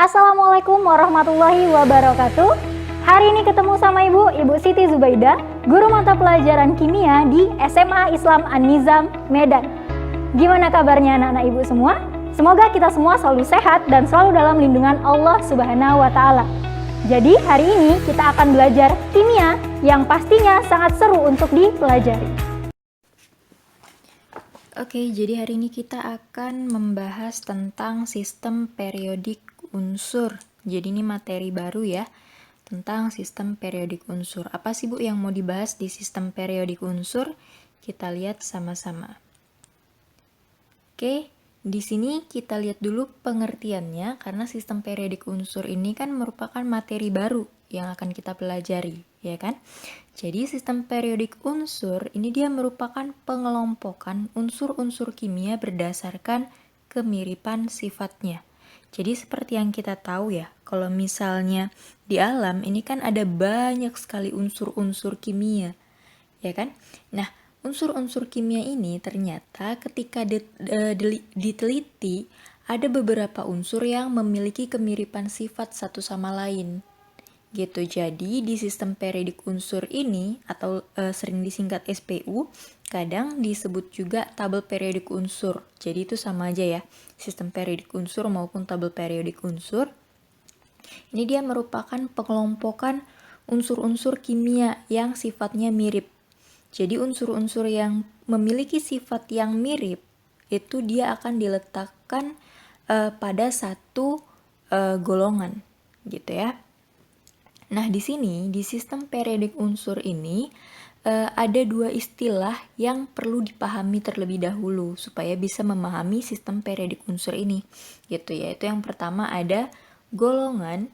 Assalamualaikum warahmatullahi wabarakatuh. Hari ini ketemu sama Ibu Siti Zubaida, guru mata pelajaran kimia di SMA Islam An-Nizam, Medan. Gimana kabarnya anak-anak Ibu semua? Semoga kita semua selalu sehat dan selalu dalam lindungan Allah Subhanahu wa Ta'ala. Jadi hari ini kita akan belajar kimia yang pastinya sangat seru untuk dipelajari. Oke, jadi hari ini kita akan membahas tentang sistem periodik unsur. Jadi ini materi baru ya, tentang sistem periodik unsur. Apa sih Bu yang mau dibahas di sistem periodik unsur? Kita lihat sama-sama. Oke, di sini kita lihat dulu pengertiannya, karena sistem periodik unsur ini kan merupakan materi baru yang akan kita pelajari, ya kan? Jadi sistem periodik unsur ini dia merupakan pengelompokan unsur-unsur kimia berdasarkan kemiripan sifatnya. Jadi seperti yang kita tahu ya, kalau misalnya di alam ini kan ada banyak sekali unsur-unsur kimia, ya kan? Nah, unsur-unsur kimia ini ternyata ketika diteliti ada beberapa unsur yang memiliki kemiripan sifat satu sama lain. Gitu. Jadi di sistem periodik unsur ini atau sering disingkat SPU, kadang disebut juga tabel periodik unsur. Jadi itu sama aja ya, sistem periodik unsur maupun tabel periodik unsur. Ini dia merupakan pengelompokan unsur-unsur kimia yang sifatnya mirip. Jadi unsur-unsur yang memiliki sifat yang mirip itu dia akan diletakkan pada satu golongan, gitu ya. Nah, di sini, di sistem periodik unsur ini, ada dua istilah yang perlu dipahami terlebih dahulu, supaya bisa memahami sistem periodik unsur ini, gitu ya. Yaitu yang pertama ada golongan.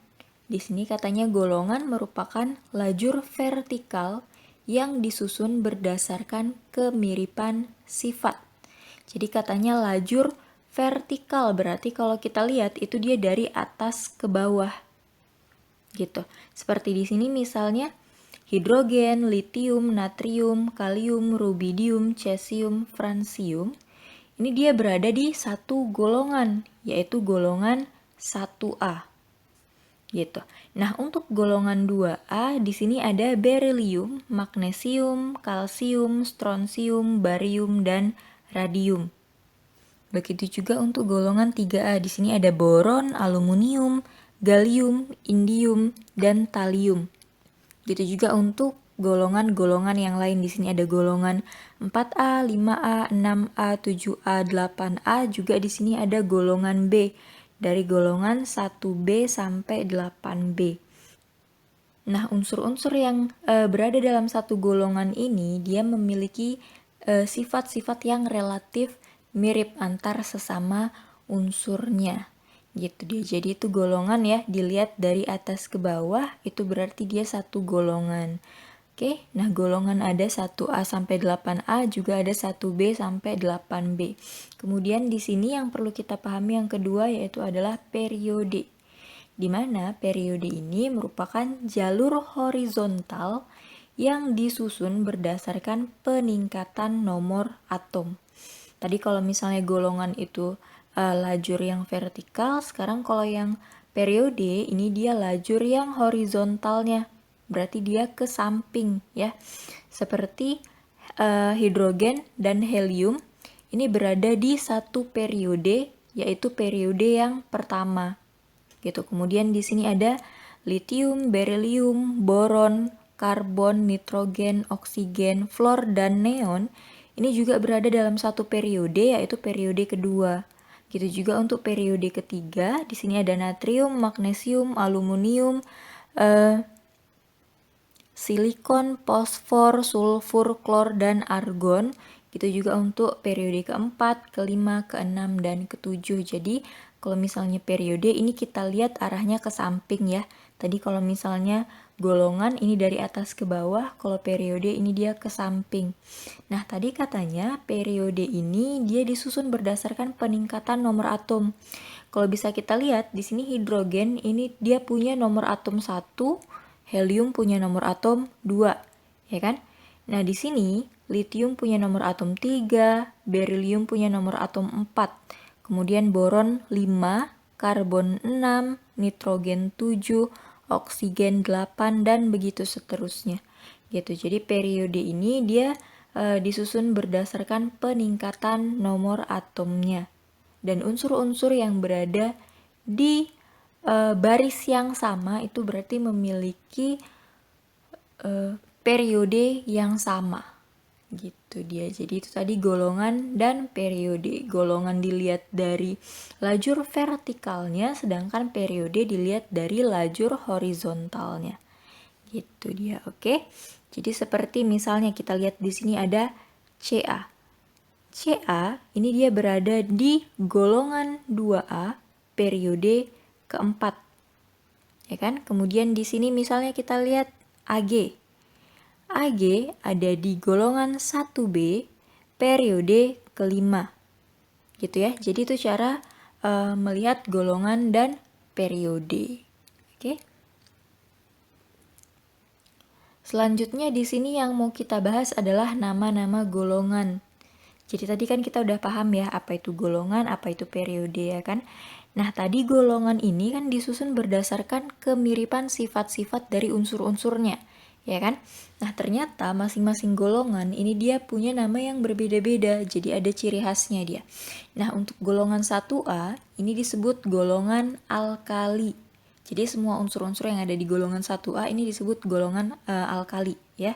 Di sini katanya golongan merupakan lajur vertikal yang disusun berdasarkan kemiripan sifat. Jadi katanya lajur vertikal, berarti kalau kita lihat itu dia dari atas ke bawah, gitu. Seperti di sini misalnya hidrogen, litium, natrium, kalium, rubidium, cesium, francium. Ini dia berada di satu golongan, yaitu golongan 1A. Gitu. Nah, untuk golongan 2A di sini ada berilium, magnesium, kalsium, strontium, barium, dan radium. Begitu juga untuk golongan 3A. Di sini ada boron, aluminium, gallium, indium, dan thallium. Gitu juga untuk golongan-golongan yang lain. Di sini ada golongan 4A, 5A, 6A, 7A, 8A. Juga di sini ada golongan B, dari golongan 1B sampai 8B. Nah, unsur-unsur yang berada dalam satu golongan ini, dia memiliki sifat-sifat yang relatif mirip antar sesama unsurnya. Gitu dia. Jadi itu golongan ya, dilihat dari atas ke bawah, itu berarti dia satu golongan. Oke, nah golongan ada 1A sampai 8A, juga ada 1B sampai 8B. Kemudian di sini yang perlu kita pahami yang kedua yaitu adalah periode. Di mana periode ini merupakan jalur horizontal yang disusun berdasarkan peningkatan nomor atom. Tadi kalau misalnya golongan itu lajur yang vertikal, sekarang kalau yang periode ini dia lajur yang horizontalnya, berarti dia ke samping ya. Seperti hidrogen dan helium ini berada di satu periode, yaitu periode yang pertama. Gitu. Kemudian di sini ada litium, berilium, boron, karbon, nitrogen, oksigen, fluor, dan neon. Ini juga berada dalam satu periode, yaitu periode kedua. Gitu juga untuk periode ketiga, di sini ada natrium, magnesium, aluminium, silikon, fosfor, sulfur, klor, dan argon. Gitu juga untuk periode keempat, kelima, keenam, dan ketujuh. Jadi kalau misalnya periode ini kita lihat arahnya ke samping ya. Tadi kalau misalnya golongan ini dari atas ke bawah, kalau periode ini dia ke samping. Nah, tadi katanya periode ini dia disusun berdasarkan peningkatan nomor atom. Kalau bisa kita lihat di sini hidrogen ini dia punya nomor atom 1, helium punya nomor atom 2, ya kan? Nah, di sini litium punya nomor atom 3, berilium punya nomor atom 4. Kemudian boron 5, karbon 6, nitrogen 7, oksigen 8, dan begitu seterusnya. Gitu. Jadi periode ini dia disusun berdasarkan peningkatan nomor atomnya. Dan unsur-unsur yang berada di baris yang sama itu berarti memiliki periode yang sama. Gitu dia. Jadi itu tadi golongan dan periode. Golongan dilihat dari lajur vertikalnya, sedangkan periode dilihat dari lajur horizontalnya. Gitu dia, oke? Jadi seperti misalnya kita lihat di sini ada Ca. Ca ini dia berada di golongan 2A periode keempat. Ya kan? Kemudian di sini misalnya kita lihat Ag. Ag ada di golongan 1B periode kelima. Gitu ya. Jadi itu cara melihat golongan dan periode. Oke. Selanjutnya di sini yang mau kita bahas adalah nama-nama golongan. Jadi tadi kan kita udah paham ya apa itu golongan, apa itu periode ya kan. Nah tadi golongan ini kan disusun berdasarkan kemiripan sifat-sifat dari unsur-unsurnya ya kan. Nah ternyata masing-masing golongan ini dia punya nama yang berbeda-beda, jadi ada ciri khasnya dia. Nah untuk golongan 1A ini disebut golongan alkali. Jadi semua unsur-unsur yang ada di golongan 1A ini disebut golongan alkali ya.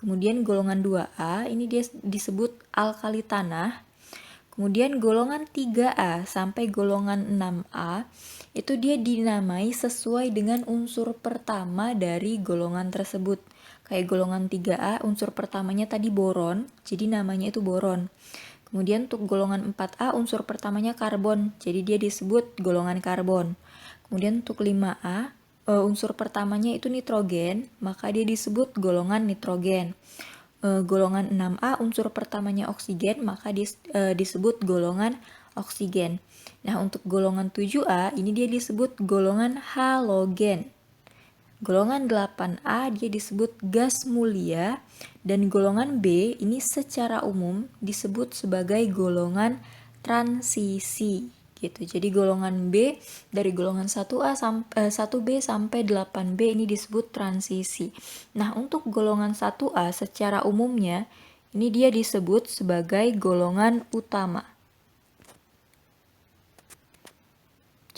Kemudian golongan 2A ini dia disebut alkali tanah. Kemudian golongan 3A sampai golongan 6A itu dia dinamai sesuai dengan unsur pertama dari golongan tersebut. Kayak golongan 3A unsur pertamanya tadi boron, jadi namanya itu boron. Kemudian untuk golongan 4A unsur pertamanya karbon, jadi dia disebut golongan karbon. Kemudian untuk 5A unsur pertamanya itu nitrogen, maka dia disebut golongan nitrogen. Golongan 6A unsur pertamanya oksigen, maka disebut golongan oksigen. Nah, untuk golongan 7A ini dia disebut golongan halogen. Golongan 8A dia disebut gas mulia, dan golongan B ini secara umum disebut sebagai golongan transisi. Gitu. Jadi golongan B dari golongan 1B sampai 8B ini disebut transisi. Nah, untuk golongan 1A secara umumnya ini dia disebut sebagai golongan utama.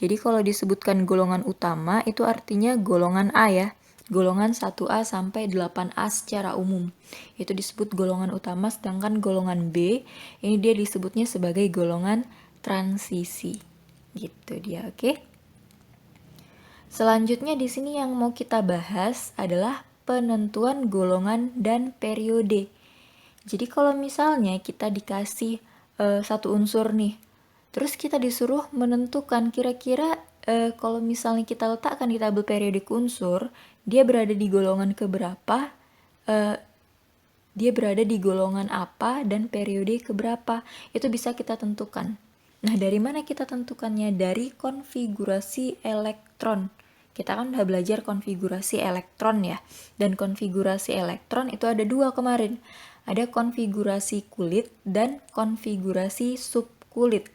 Jadi kalau disebutkan golongan utama itu artinya golongan A ya. Golongan 1A sampai 8A secara umum. Itu disebut golongan utama, sedangkan golongan B ini dia disebutnya sebagai golongan transisi. Gitu dia, oke? Selanjutnya di sini yang mau kita bahas adalah penentuan golongan dan periode. Jadi kalau misalnya kita dikasih satu unsur nih, terus kita disuruh menentukan kira-kira kalau misalnya kita letakkan di tabel periodik unsur, dia berada di golongan keberapa, dia berada di golongan apa, dan periode keberapa, itu bisa kita tentukan. Nah, dari mana kita tentukannya? Dari konfigurasi elektron. Kita kan udah belajar konfigurasi elektron ya. Dan konfigurasi elektron itu ada dua kemarin. Ada konfigurasi kulit dan konfigurasi subkulit.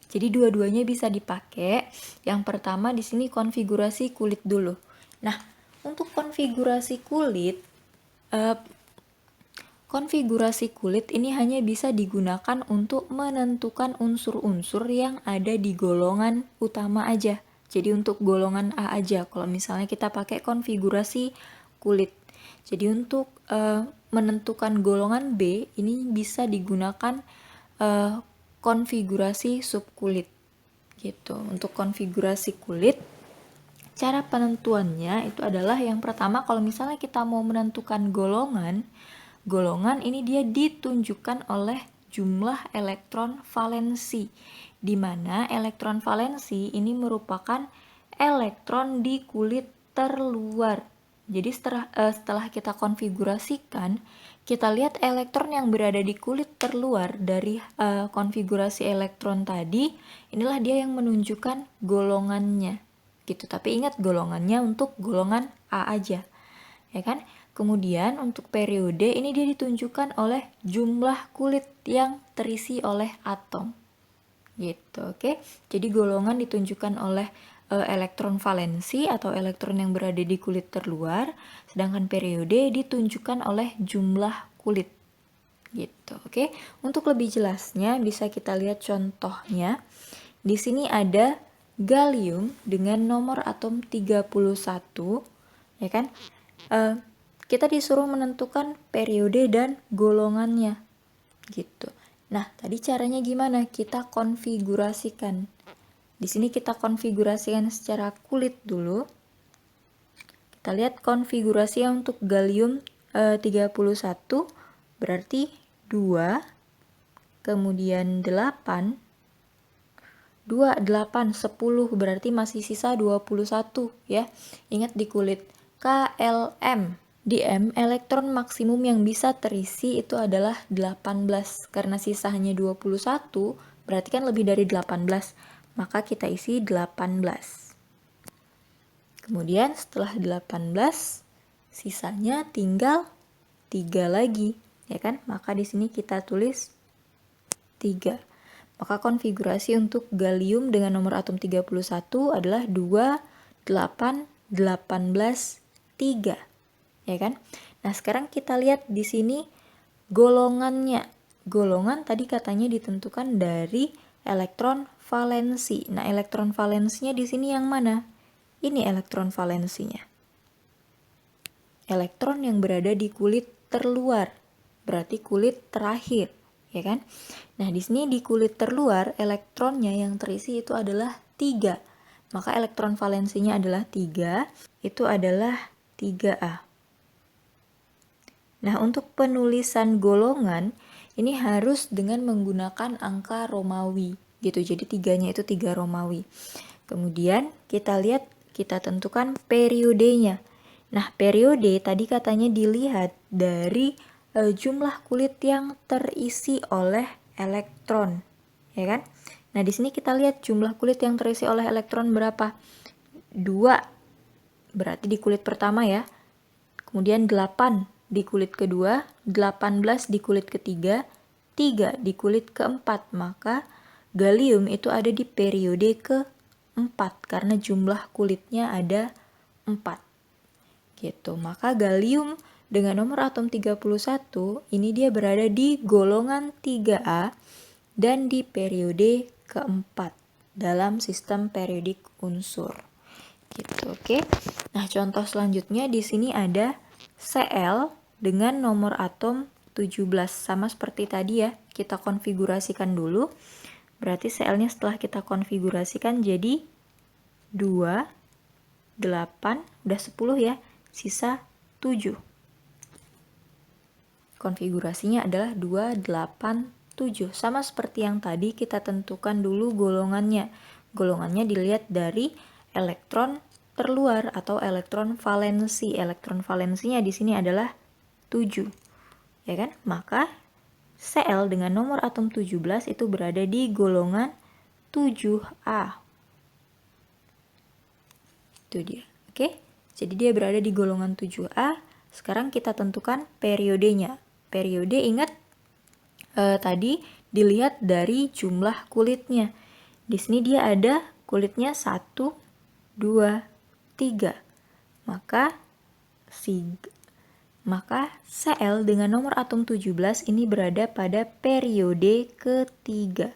Jadi dua-duanya bisa dipakai. Yang pertama di sini konfigurasi kulit dulu. Nah, untuk konfigurasi kulit, konfigurasi kulit ini hanya bisa digunakan untuk menentukan unsur-unsur yang ada di golongan utama aja. Jadi untuk golongan A aja kalau misalnya kita pakai konfigurasi kulit. Jadi untuk menentukan golongan B ini bisa digunakan konfigurasi subkulit. Gitu. Untuk konfigurasi kulit, cara penentuannya itu adalah yang pertama kalau misalnya kita mau menentukan golongan ini dia ditunjukkan oleh jumlah elektron valensi, di mana elektron valensi ini merupakan elektron di kulit terluar. Jadi setelah kita konfigurasikan, kita lihat elektron yang berada di kulit terluar dari konfigurasi elektron tadi, inilah dia yang menunjukkan golongannya. Gitu. Tapi ingat golongannya untuk golongan A aja. Ya kan? Kemudian untuk periode ini dia ditunjukkan oleh jumlah kulit yang terisi oleh atom. gitu. Oke. Jadi golongan ditunjukkan oleh elektron valensi atau elektron yang berada di kulit terluar, sedangkan periode ditunjukkan oleh jumlah kulit gitu. Oke. Untuk lebih jelasnya bisa kita lihat contohnya. Di sini ada gallium dengan nomor atom 31, ya kan? Kita disuruh menentukan periode dan golongannya gitu. Nah, tadi caranya gimana? Kita konfigurasikan. Di sini kita konfigurasikan secara kulit dulu. Kita lihat konfigurasi untuk gallium 31 berarti 2, kemudian 8, 2, 8, 10 berarti masih sisa 21 ya. Ingat di kulit KLM. Di M, elektron maksimum yang bisa terisi itu adalah 18. Karena sisa hanya 21, berarti kan lebih dari 18. Maka kita isi 18. Kemudian setelah 18, sisanya tinggal 3 lagi, ya kan? Maka di sini kita tulis 3. Maka konfigurasi untuk gallium dengan nomor atom 31 adalah 2, 8, 18, 3. Ya kan? Nah, sekarang kita lihat di sini golongannya. Golongan tadi katanya ditentukan dari elektron valensi. Nah, elektron valensinya di sini yang mana? Ini elektron valensinya. Elektron yang berada di kulit terluar, berarti kulit terakhir, ya kan? Nah, di sini di kulit terluar elektronnya yang terisi itu adalah 3. Maka elektron valensinya adalah 3, itu adalah 3A. Nah, untuk penulisan golongan ini harus dengan menggunakan angka Romawi gitu. Jadi 3-nya itu 3 Romawi. Kemudian kita lihat, kita tentukan periodenya. Nah, periode tadi katanya dilihat dari jumlah kulit yang terisi oleh elektron, ya kan? Nah, di sini kita lihat jumlah kulit yang terisi oleh elektron berapa? 2. Berarti di kulit pertama ya. Kemudian 8 di kulit kedua, 18 di kulit ketiga, 3 di kulit keempat. Maka gallium itu ada di periode keempat karena jumlah kulitnya ada 4. Gitu. Maka gallium dengan nomor atom 31 ini dia berada di golongan 3A dan di periode keempat dalam sistem periodik unsur. Gitu, oke. Nah, contoh selanjutnya di sini ada Cl dengan nomor atom 17. Sama seperti tadi ya, kita konfigurasikan dulu. Berarti Cl-nya setelah kita konfigurasikan jadi 2, 8, udah 10 ya, sisa 7. Konfigurasinya adalah 2, 8, 7. Sama seperti yang tadi, kita tentukan dulu golongannya. Golongannya dilihat dari elektron terluar atau elektron valensi. Elektron valensinya di sini adalah 7. Ya kan? Maka Cl dengan nomor atom 17 itu berada di golongan 7A. Itu dia. Oke? Jadi dia berada di golongan 7A. Sekarang kita tentukan periodenya. Periode ingat tadi dilihat dari jumlah kulitnya. Di sini dia ada kulitnya 1, 2, 3. Maka Cl dengan nomor atom 17 ini berada pada periode ketiga.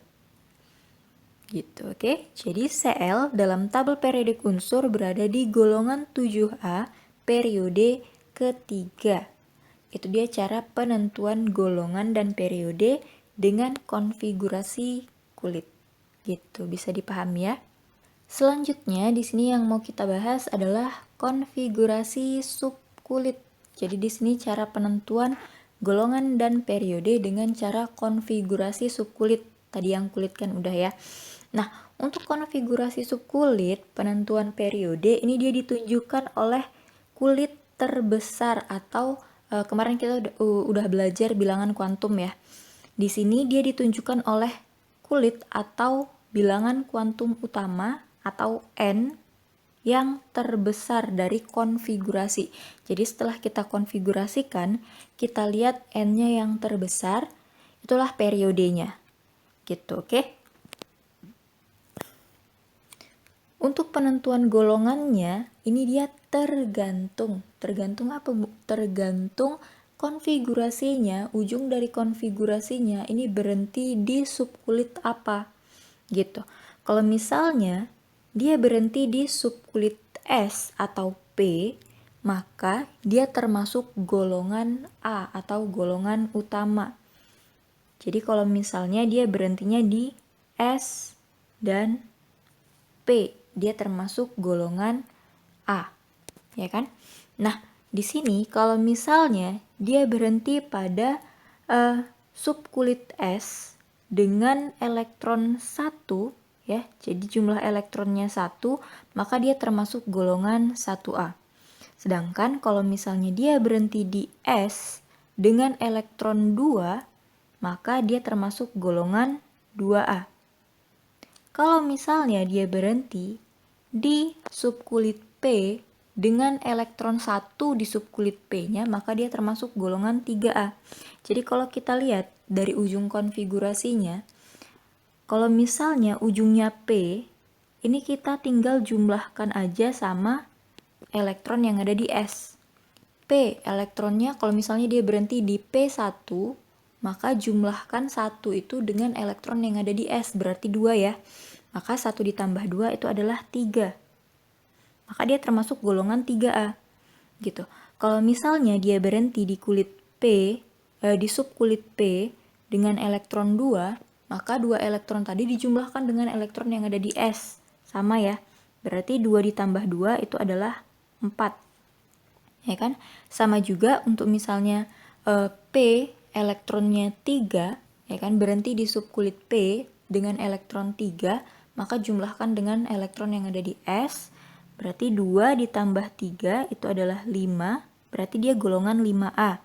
Gitu, oke? Jadi Cl dalam tabel periodik unsur berada di golongan 7A periode ketiga. Itu dia cara penentuan golongan dan periode dengan konfigurasi kulit. Gitu, bisa dipahami ya? Selanjutnya di sini yang mau kita bahas adalah konfigurasi subkulit. Jadi di sini cara penentuan golongan dan periode dengan cara konfigurasi subkulit. Tadi yang kulit kan udah ya. Nah, untuk konfigurasi subkulit, penentuan periode ini dia ditunjukkan oleh kulit terbesar atau kemarin kita udah belajar bilangan kuantum ya. Di sini dia ditunjukkan oleh kulit atau bilangan kuantum utama atau N yang terbesar dari konfigurasi. Jadi setelah kita konfigurasikan, kita lihat N-nya yang terbesar, itulah periodenya. Gitu, oke? Untuk penentuan golongannya, ini dia tergantung. Tergantung apa, Bu? Tergantung konfigurasinya, ujung dari konfigurasinya ini berhenti di subkulit apa. Gitu. Kalau misalnya dia berhenti di subkulit S atau P, maka dia termasuk golongan A atau golongan utama. Jadi kalau misalnya dia berhentinya di S dan P, dia termasuk golongan A, ya kan? Nah, di sini kalau misalnya dia berhenti pada subkulit S dengan elektron 1, ya, jadi jumlah elektronnya 1, maka dia termasuk golongan 1A. Sedangkan kalau misalnya dia berhenti di S dengan elektron 2, maka dia termasuk golongan 2A. Kalau misalnya dia berhenti di subkulit P dengan elektron 1 di subkulit P-nya, maka dia termasuk golongan 3A. Jadi kalau kita lihat dari ujung konfigurasinya, kalau misalnya ujungnya P, ini kita tinggal jumlahkan aja sama elektron yang ada di S. P elektronnya kalau misalnya dia berhenti di P1, maka jumlahkan 1 itu dengan elektron yang ada di S, berarti 2 ya. Maka 1 ditambah 2 itu adalah 3. Maka dia termasuk golongan 3A. Gitu. Kalau misalnya dia berhenti di kulit P, di subkulit P dengan elektron 2, maka 2 elektron tadi dijumlahkan dengan elektron yang ada di S. Sama ya. Berarti 2 ditambah 2 itu adalah 4. Ya kan? Sama juga untuk misalnya P elektronnya 3, ya kan, berhenti di subkulit P dengan elektron 3, maka jumlahkan dengan elektron yang ada di S, berarti 2 ditambah 3 itu adalah 5, berarti dia golongan 5A.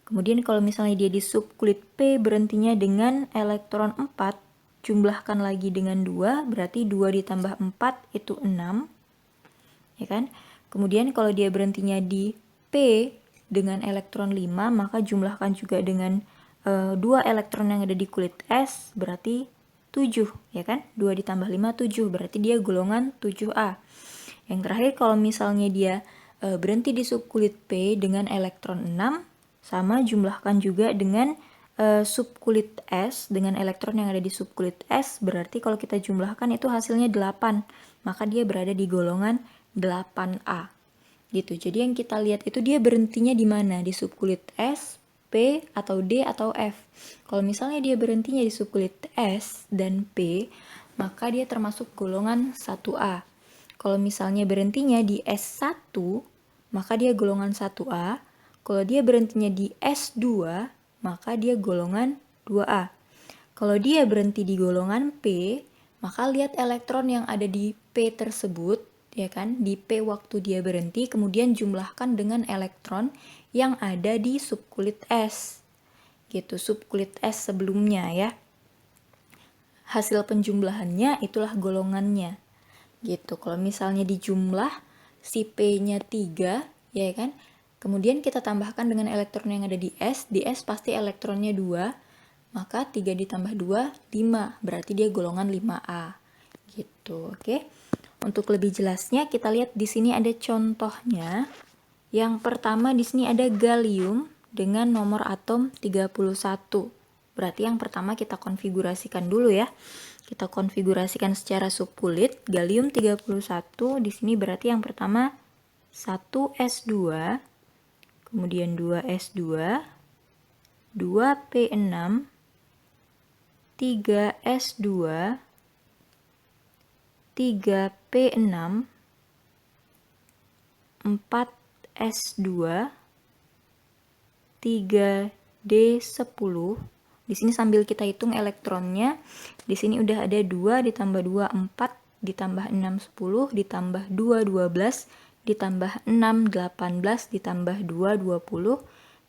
Kemudian kalau misalnya dia di subkulit P berhentinya dengan elektron 4, jumlahkan lagi dengan 2, berarti 2 ditambah 4 itu 6, ya kan. Kemudian kalau dia berhentinya di P dengan elektron 5, maka jumlahkan juga dengan 2 elektron yang ada di kulit S, berarti 7, ya kan? 2 ditambah 5, 7, berarti dia golongan 7A. Yang terakhir kalau misalnya dia berhenti di subkulit P dengan elektron 6, sama jumlahkan juga dengan subkulit S dengan elektron yang ada di subkulit S, berarti kalau kita jumlahkan itu hasilnya 8, maka dia berada di golongan 8A. Gitu. Jadi yang kita lihat itu dia berhentinya di mana? Di subkulit S, P, atau D, atau F. Kalau misalnya dia berhentinya di subkulit S dan P, maka dia termasuk golongan 1A. Kalau misalnya berhentinya di S1, maka dia golongan 1A. Kalau dia berhentinya di S2, maka dia golongan 2A. Kalau dia berhenti di golongan P, maka lihat elektron yang ada di P tersebut, ya kan, di P waktu dia berhenti, kemudian jumlahkan dengan elektron yang ada di subkulit S. Gitu, subkulit S sebelumnya ya. Hasil penjumlahannya itulah golongannya. Gitu. Kalau misalnya dijumlah si P-nya 3, ya kan? Kemudian kita tambahkan dengan elektron yang ada di S pasti elektronnya 2, maka 3 ditambah 2, 5. Berarti dia golongan 5A. Gitu, oke? Untuk lebih jelasnya kita lihat di sini ada contohnya. Yang pertama di sini ada gallium dengan nomor atom 31. Berarti yang pertama kita konfigurasikan dulu ya. Kita konfigurasikan secara subkulit. Gallium 31 di sini berarti yang pertama 1s2, kemudian 2s2, 2p6, 3s2, 3p6, 4s2, 3d10. Di sini sambil kita hitung elektronnya, di sini udah ada 2 ditambah 2 4 ditambah 6 10 ditambah 2 12 ditambah 6 18 ditambah 2 20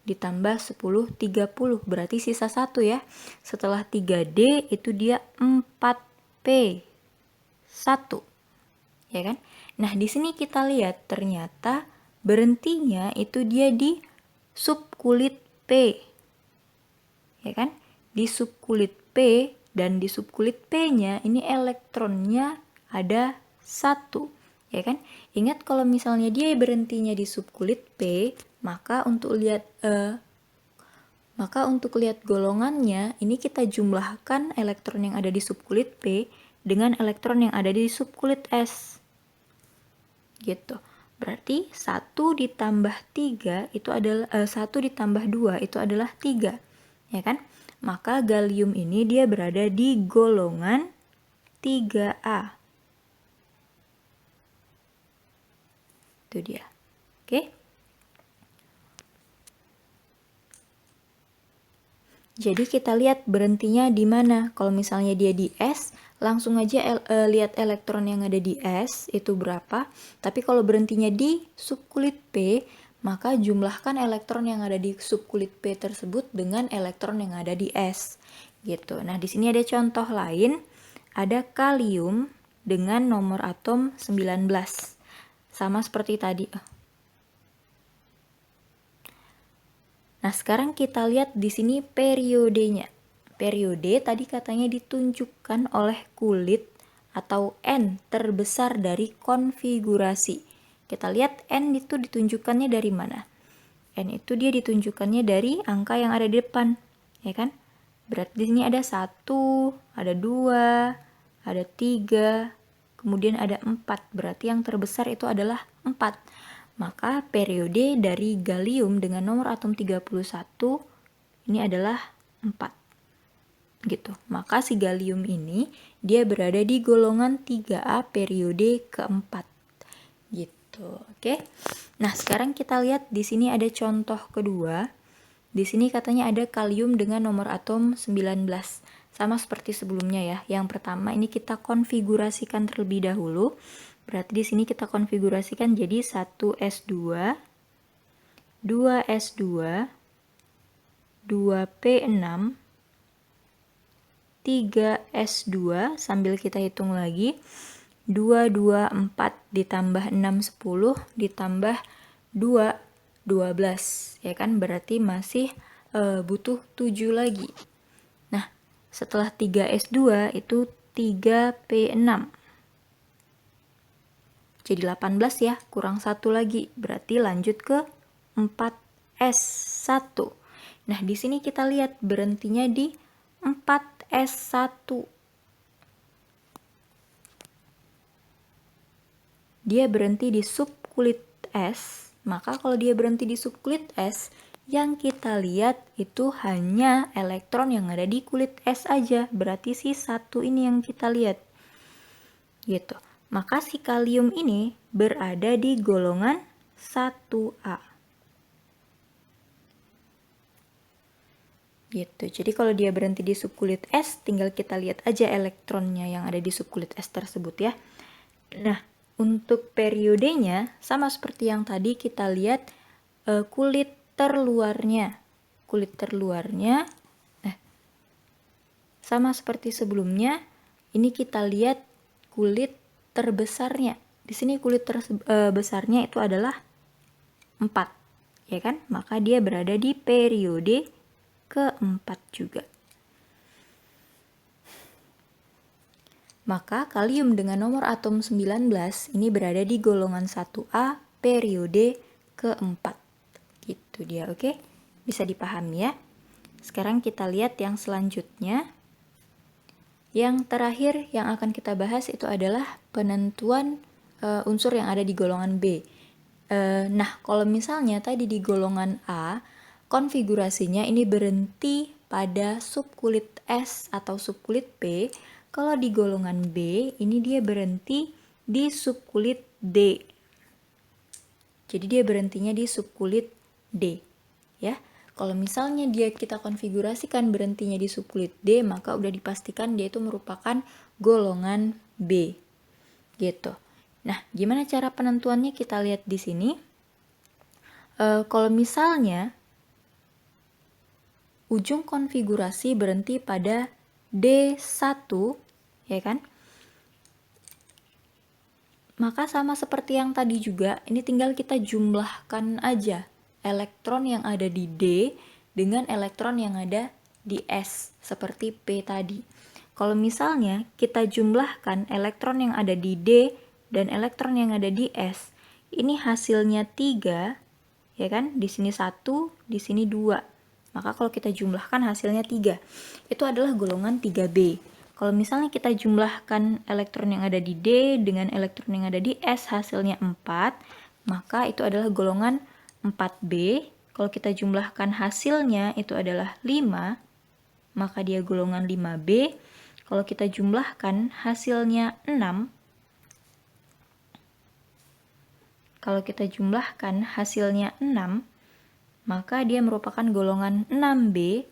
ditambah 10 30. Berarti sisa 1 ya. Setelah 3D itu dia 4P 1, ya kan? Nah, di sini kita lihat ternyata berhentinya itu dia di subkulit P, ya kan? Di subkulit P, dan di subkulit P-nya ini elektronnya ada ya kan? Ingat kalau misalnya dia berhentinya di subkulit P, maka untuk lihat golongannya, ini kita jumlahkan elektron yang ada di subkulit P dengan elektron yang ada di subkulit S. Gitu. Berarti 1 ditambah 3 itu adalah 1 ditambah 2 itu adalah 3. Ya kan? Maka gallium ini dia berada di golongan 3A. Itu dia. Oke? Jadi kita lihat berhentinya di mana. Kalau misalnya dia di S, langsung aja lihat elektron yang ada di S itu berapa. Tapi kalau berhentinya di subkulit P, maka jumlahkan elektron yang ada di subkulit P tersebut dengan elektron yang ada di S. Gitu. Nah, di sini ada contoh lain. Ada kalium dengan nomor atom 19. Sama seperti tadi. Nah, sekarang kita lihat di sini periodenya. Periode tadi katanya ditunjukkan oleh kulit atau N terbesar dari konfigurasi. Kita lihat N itu ditunjukkannya dari mana? N itu dia ditunjukkannya dari angka yang ada di depan, ya kan? Berarti di sini ada 1, ada 2, ada 3, kemudian ada 4. Berarti yang terbesar itu adalah 4. Maka periode dari gallium dengan nomor atom 31 ini adalah 4. Gitu. Maka si gallium ini dia berada di golongan 3A periode keempat. Gitu. Oke. Nah, sekarang kita lihat di sini ada contoh kedua. Di sini katanya ada kalium dengan nomor atom 19. Sama seperti sebelumnya ya. Yang pertama ini kita konfigurasikan terlebih dahulu. Berarti di sini kita konfigurasikan jadi 1s2, 2s2, 2p6, 3s2 sambil kita hitung lagi. 2, 2, 4 ditambah 6, 10 ditambah 2, 12. Ya kan? Berarti masih butuh 7 lagi. Nah, setelah 3s2 itu 3p6. Jadi 18 ya, kurang 1 lagi. Berarti lanjut ke 4S1. Nah, di sini kita lihat berhentinya di 4S1. Dia berhenti di subkulit S. Maka kalau dia berhenti di subkulit S, yang kita lihat itu hanya elektron yang ada di kulit S aja. Berarti si 1 ini yang kita lihat. Gitu. Maka si kalium ini berada di golongan 1A. Gitu. Jadi kalau dia berhenti di subkulit S, tinggal kita lihat aja elektronnya yang ada di subkulit S tersebut ya. Nah, untuk periodenya sama seperti yang tadi kita lihat kulit terluarnya. Kulit terluarnya sama seperti sebelumnya, ini kita lihat kulit terbesarnya. Di sini kulit terbesarnya itu adalah 4, ya kan? Maka dia berada di periode keempat juga. Maka kalium dengan nomor atom 19 ini berada di golongan 1A periode keempat. Gitu dia, oke? Bisa dipahami ya? Sekarang kita lihat yang selanjutnya. Yang terakhir yang akan kita bahas itu adalah penentuan unsur yang ada di golongan B. Nah, kalau misalnya tadi di golongan A, konfigurasinya ini berhenti pada subkulit S atau subkulit P. Kalau di golongan B, ini dia berhenti di subkulit D. Jadi dia berhentinya di subkulit D, ya. Kalau misalnya kita konfigurasikan berhentinya di subkulit D, maka udah dipastikan dia itu merupakan golongan B. Gitu. Nah, gimana cara penentuannya kita lihat di sini. Kalau misalnya ujung konfigurasi berhenti pada D1, ya kan? Maka sama seperti yang tadi juga, ini tinggal kita jumlahkan aja elektron yang ada di D dengan elektron yang ada di S, seperti P tadi. Kalau misalnya kita jumlahkan elektron yang ada di D dan elektron yang ada di S ini hasilnya 3, ya kan? Di sini 1, di sini 2. Maka kalau kita jumlahkan hasilnya 3. Itu adalah golongan 3B. Kalau misalnya kita jumlahkan elektron yang ada di D dengan elektron yang ada di S hasilnya 4, maka itu adalah golongan 4B. Kalau kita jumlahkan hasilnya itu adalah 5, maka dia golongan 5B. Kalau kita jumlahkan hasilnya 6, maka dia merupakan golongan 6B.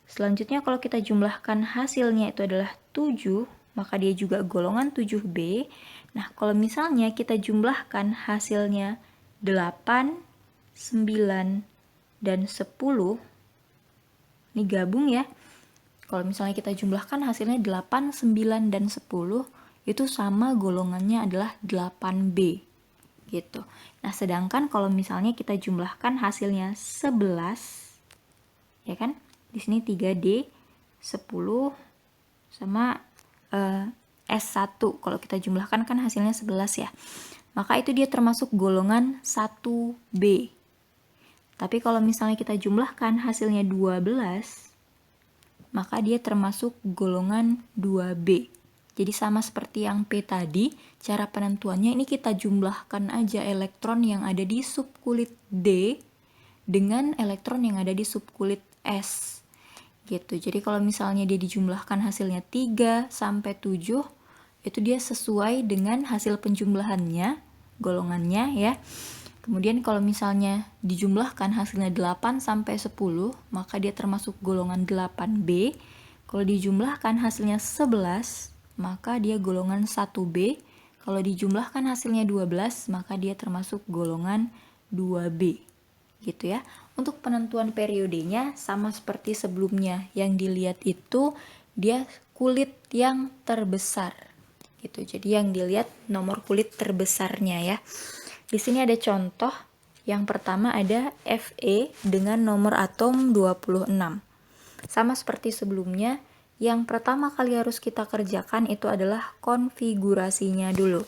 Selanjutnya kalau kita jumlahkan hasilnya itu adalah 7, maka dia juga golongan 7B. Nah, kalau misalnya kita jumlahkan hasilnya 8, 9, dan 10, ini gabung ya. Kalau misalnya kita jumlahkan hasilnya 8, 9, dan 10, itu sama golongannya adalah 8B. Gitu. Nah, sedangkan kalau misalnya kita jumlahkan hasilnya 11, ya kan? Di sini 3D, 10, sama S1. Kalau kita jumlahkan kan hasilnya 11 ya. Maka itu dia termasuk golongan 1B. Tapi kalau misalnya kita jumlahkan hasilnya 12, maka dia termasuk golongan 2B. Jadi sama seperti yang P tadi, cara penentuannya ini kita jumlahkan aja elektron yang ada di subkulit D dengan elektron yang ada di subkulit S. Gitu. Jadi kalau misalnya dia dijumlahkan hasilnya 3 sampai 7, itu dia sesuai dengan hasil penjumlahannya, golongannya ya. Kemudian kalau misalnya dijumlahkan hasilnya 8 sampai 10, maka dia termasuk golongan 8B. Kalau dijumlahkan hasilnya 11, maka dia golongan 1B. Kalau dijumlahkan hasilnya 12, maka dia termasuk golongan 2B. Gitu ya. Untuk penentuan periodenya sama seperti sebelumnya. Yang dilihat itu dia kulit yang terbesar. Gitu. Jadi yang dilihat nomor kulit terbesarnya ya. Di sini ada contoh. Yang pertama ada Fe dengan nomor atom 26. Sama seperti sebelumnya, yang pertama kali harus kita kerjakan itu adalah konfigurasinya dulu.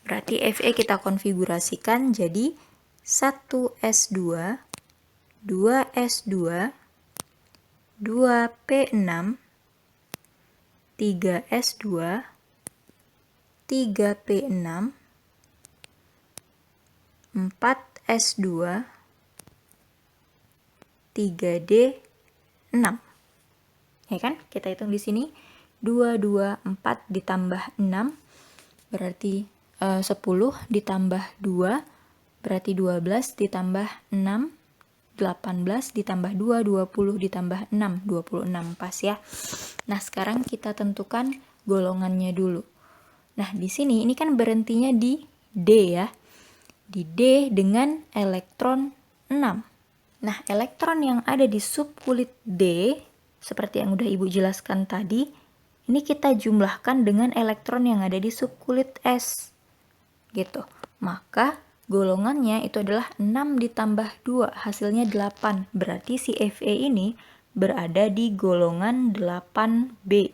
Berarti Fe kita konfigurasikan jadi 1S2, 2S2, 2P6, 3S2, 3P6, 4S2, 3D6. Ya kan? Kita hitung di sini 2, 2, 4 ditambah 6 berarti 10 ditambah 2 berarti 12 ditambah 6 18 ditambah 2 20 ditambah 6 26 pas ya. Nah, sekarang kita tentukan golongannya dulu. Nah, di sini ini kan berhentinya di D ya. Di D dengan elektron 6. Nah, elektron yang ada di subkulit D, seperti yang udah Ibu jelaskan tadi, ini kita jumlahkan dengan elektron yang ada di subkulit S. Gitu. Maka golongannya itu adalah 6 ditambah 2, hasilnya 8. Berarti si Fe ini berada di golongan 8B.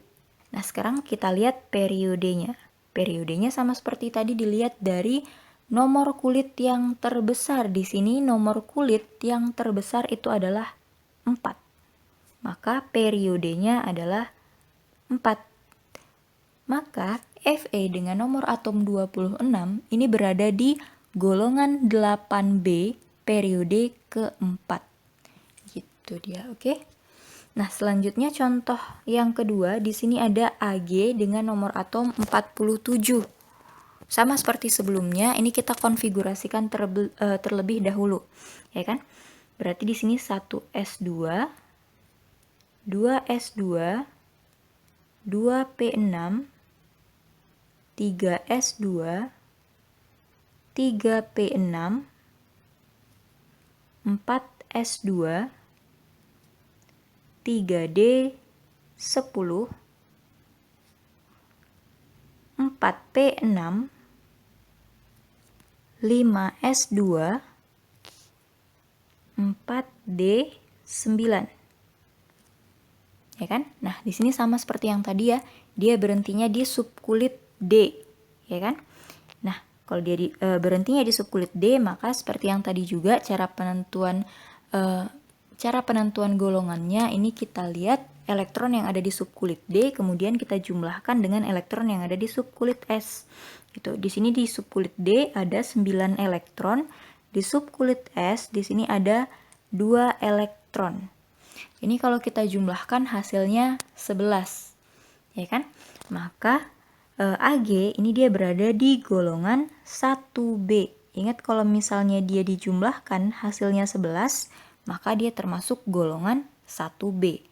Nah, sekarang kita lihat periodenya. Periodenya sama seperti tadi dilihat dari nomor kulit yang terbesar. Di sini nomor kulit yang terbesar itu adalah 4. Maka periodenya adalah 4. Maka Fe dengan nomor atom 26 ini berada di golongan 8B periode keempat. Gitu dia, oke? Nah, selanjutnya contoh yang kedua, di sini ada Ag dengan nomor atom 47. Sama seperti sebelumnya, ini kita konfigurasikan terlebih dahulu, ya kan? Berarti di sini 1S2, 2S2, 2P6, 3S2, 3P6, 4S2, 3D10, 4P6, 5S2, 4D9. Ya kan? Nah, di sini sama seperti yang tadi ya. Dia berhentinya di subkulit D, ya kan? Kalau dia berhentinya di subkulit D, maka seperti yang tadi juga cara penentuan golongannya ini kita lihat elektron yang ada di subkulit D, kemudian kita jumlahkan dengan elektron yang ada di subkulit S. Gitu. Di sini di subkulit D ada 9 elektron, di subkulit S di sini ada 2 elektron. Ini kalau kita jumlahkan hasilnya 11. Ya kan? Maka Ag ini dia berada di golongan 1B. Ingat kalau misalnya dia dijumlahkan hasilnya 11, maka dia termasuk golongan 1B.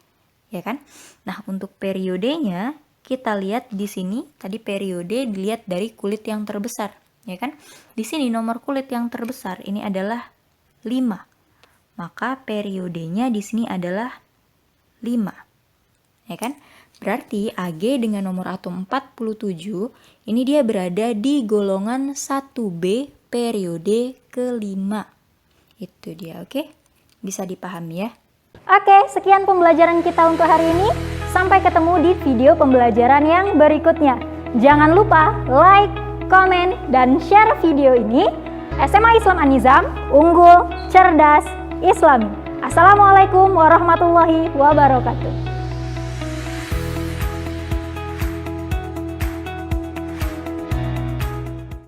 Ya kan? Nah, untuk periodenya kita lihat di sini, tadi periode dilihat dari kulit yang terbesar, ya kan? Di sini nomor kulit yang terbesar ini adalah 5. Maka periodenya di sini adalah 5. Ya kan? Berarti Ag dengan nomor atom 47, ini dia berada di golongan 1B periode kelima. Itu dia, oke? Bisa dipahami ya? Oke, sekian pembelajaran kita untuk hari ini. Sampai ketemu di video pembelajaran yang berikutnya. Jangan lupa like, komen, dan share video ini. SMA Islam An-Nizam, unggul, cerdas, Islami. Assalamualaikum warahmatullahi wabarakatuh.